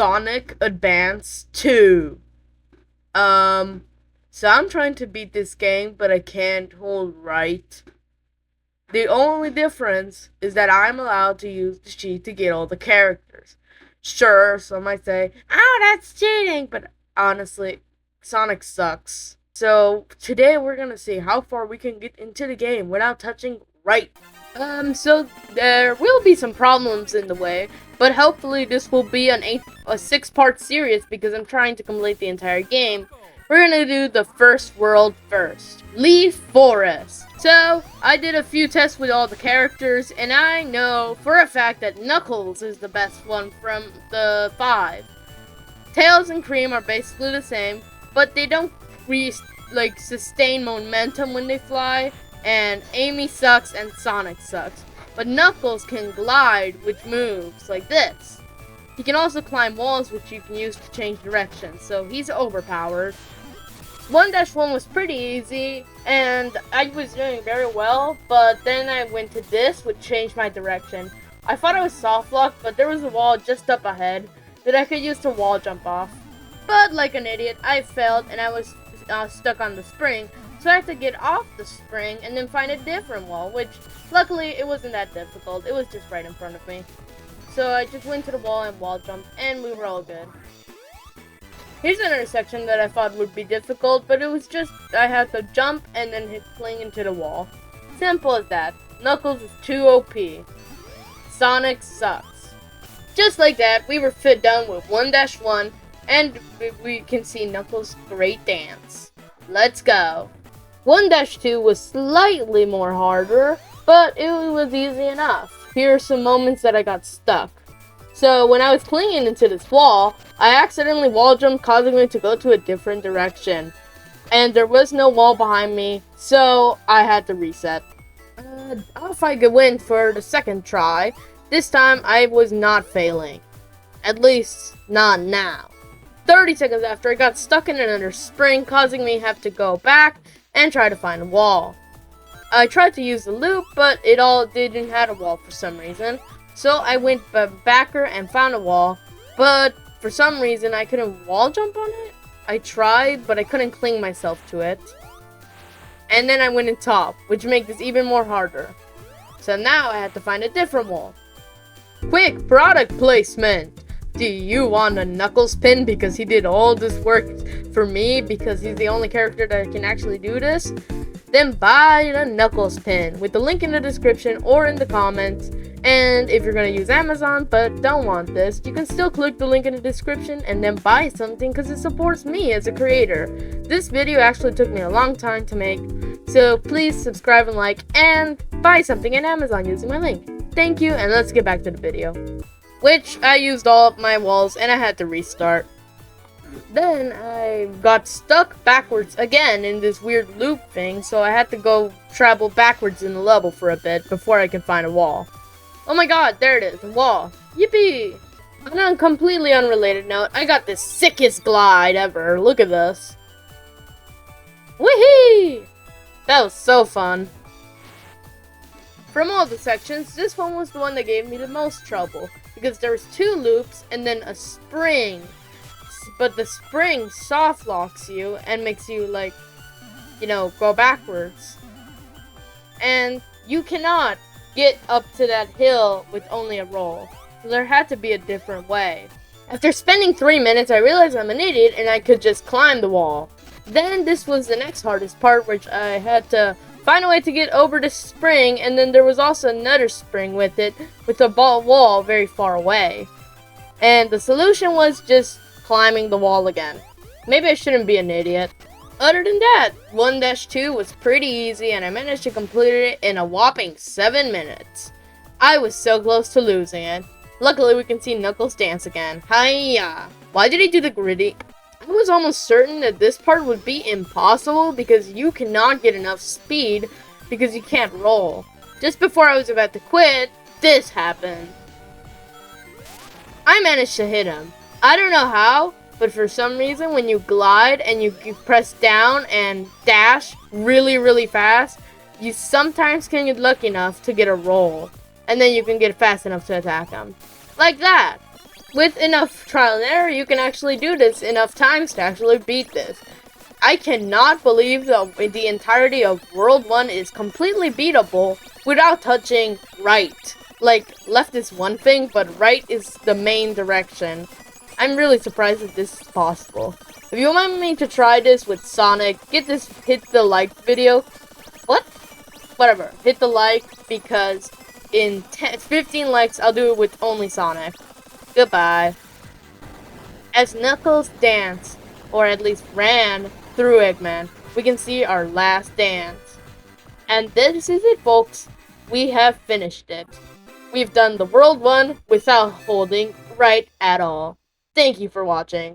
Sonic Advance 2. So I'm trying to beat this game, but I can't hold right. The only difference is that I'm allowed to use the cheat to get all the characters. Sure, some might say, oh, that's cheating, but honestly, Sonic sucks. So today we're gonna see how far we can get into the game without touching right. So there will be some problems in the way, but hopefully this will be a 6-part series because I'm trying to complete the entire game. We're gonna do the first world first. Leaf Forest. So, I did a few tests with all the characters, and I know for a fact that Knuckles is the best one from the 5. Tails and Cream are basically the same, but they don't sustain momentum when they fly, and Amy sucks and Sonic sucks. But Knuckles can glide with moves like this. He can also climb walls, which you can use to change direction, so he's overpowered. 1-1 was pretty easy, and I was doing very well, but then I went to this, which changed my direction. I thought I was soft lock, but there was a wall just up ahead that I could use to wall jump off. But like an idiot, I failed, and I was stuck on the spring, so I had to get off the spring and then find a different wall, which luckily it wasn't that difficult. It was just right in front of me. So I just went to the wall and wall jumped, and we were all good. Here's another section that I thought would be difficult, but it was just I had to jump and then cling into the wall. Simple as that. Knuckles is too OP. Sonic sucks. Just like that, we were done with 1-1, and we can see Knuckles' great dance. Let's go. 1-2 was slightly more harder, but it was easy enough. Here are some moments that I got stuck. So when I was clinging into this wall, I accidentally wall jumped, causing me to go to a different direction. And there was no wall behind me, so I had to reset. Off I could win for the second try. This time I was not failing. At least not now. 30 seconds after, I got stuck in another spring, causing me to have to go back and try to find a wall. I tried to use the loop, but it all didn't have a wall for some reason. So I went backer and found a wall, but for some reason I couldn't wall jump on it. I tried, but I couldn't cling myself to it. And then I went in top, which made this even more harder. So now I had to find a different wall. Quick product placement! Do you want a Knuckles pin because he did all this work for me because he's the only character that can actually do this? Then buy the Knuckles pin with the link in the description or in the comments. And if you're going to use Amazon but don't want this, you can still click the link in the description and then buy something because it supports me as a creator. This video actually took me a long time to make, so please subscribe and like and buy something in Amazon using my link. Thank you, and let's get back to the video. Which I used all of my walls and I had to restart. Then I got stuck backwards again in this weird loop thing, so I had to go travel backwards in the level for a bit before I could find a wall. Oh my god, there it is, a wall. Yippee! On a completely unrelated note, I got the sickest glide ever. Look at this. Whee! That was so fun. From all the sections, this one was the one that gave me the most trouble, because there was 2 loops and then a spring. But the spring soft locks you and makes you go backwards. And you cannot get up to that hill with only a roll. So there had to be a different way. After spending 3 minutes, I realized I'm an idiot and I could just climb the wall. Then this was the next hardest part, which I had to find a way to get over the spring, and then there was also another spring with it, with a wall very far away. And the solution was just climbing the wall again. Maybe I shouldn't be an idiot. Other than that, 1-2 was pretty easy and I managed to complete it in a whopping 7 minutes. I was so close to losing it. Luckily we can see Knuckles dance again. Hiya! Why did he do the gritty? I was almost certain that this part would be impossible because you cannot get enough speed because you can't roll. Just before I was about to quit, this happened. I managed to hit him. I don't know how, but for some reason when you glide and you press down and dash really fast, you sometimes can get lucky enough to get a roll, and then you can get fast enough to attack them. Like that! With enough trial and error, you can actually do this enough times to actually beat this. I cannot believe that the entirety of World 1 is completely beatable without touching right. Like, left is one thing, but right is the main direction. I'm really surprised that this is possible. If you want me to try this with Sonic, hit the like video. What? Whatever. Hit the like, because in 15 likes, I'll do it with only Sonic. Goodbye. As Knuckles danced, or at least ran, through Eggman, we can see our last dance. And this is it, folks. We have finished it. We've done the World 1 without holding right at all. Thank you for watching.